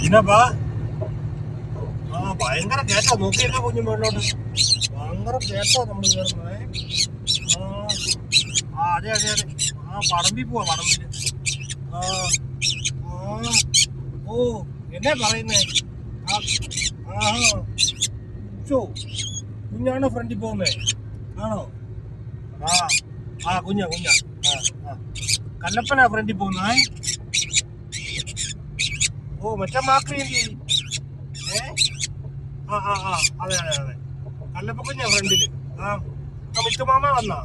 പിന്നെപ്പാ ഭയങ്കര കേട്ടോ നോക്കിയില്ല കുഞ്ഞു മുകളിലോട്ട് ഭയങ്കര കേട്ടോ നമ്മൾ കയറുന്നേ. അതെ അതെ അതെ പടമ്പിൽ പോവാ പടമ്പില്. ഓ എന്നാ പറയുന്നേ? കുഞ്ഞാണോ ഫ്രണ്ടിൽ പോകുന്നേ? ആണോ? കുഞ്ഞാ കല്ലപ്പനാ ഫ്രണ്ടിൽ പോകുന്നേ. ഓ മറ്റേ മാക്രി എന്ത് ചെയ്യും? അതെ അതെ അതെ കല്ലപ്പ കുഞ്ഞാ ഫ്രണ്ടില്. മിത്തുമാമ വന്നാ?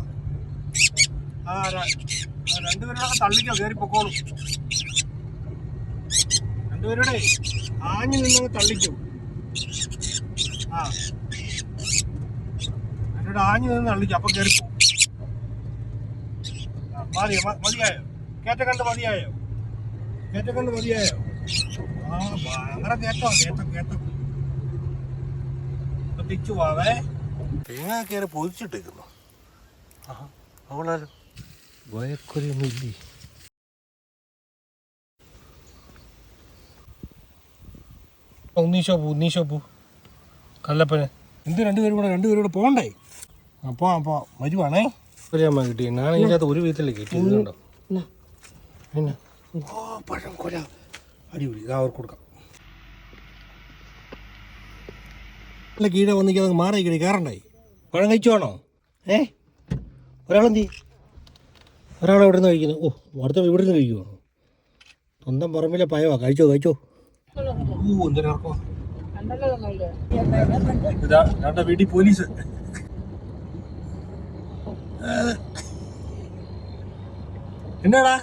രണ്ടുപേരുടെ തള്ളിക്കോ കയറി പൊക്കോളും. രണ്ടുപേരുടെ ആഞ്ഞു നിന്നങ്ങ് തള്ളിക്കും. രണ്ടുപേരുടെ ആഞ്ഞു നിന്ന് തള്ളിക്കും, അപ്പൊ കയറി പോകും. മതിയായോ? കേറ്റക്കണ്ട് മതിയായോ? കേറ്റക്കണ്ട് മതിയായോ? ഭയങ്കര കേട്ടോ കേട്ടോ. തിരിച്ചു പോവേ. തേങ്ങ കയറി പൊതിച്ചിട്ടേക്കുന്നു. അവളാലോ വയക്കൊരൊന്നും ഇല്ലേ? ഉന്നീശോ പോ കല്ലപ്പന്. എന്ത് രണ്ടുപേരും കൂടെ പോകണ്ടേ? അപ്പോൾ വരുവാണേ. അമ്മ കിട്ടി ഞാൻ ഇതിനകത്ത് ഒരു വിധത്തിലേ കിട്ടിയിട്ടുണ്ടോ? പിന്നെ പഴം കൊല അടിപൊളി. ഇതാ അവർക്ക് കൊടുക്കാം. അല്ല കീഴെ വന്നിക്കാതെ മാറി കയറണ്ടായി. പഴം കഴിച്ചുവാണോ? ഒരാളെന്തി? ഒരാളെവിടെ നിന്ന് കഴിക്കുന്നു? അടുത്ത ഇവിടെ നിന്ന് കഴിക്കുവാണോ? സ്വന്തം പറമ്പിലെ പയവാ. കഴിച്ചോ. ഇതാ വീട്ടിൽ പോലീസ്. എന്നാടാ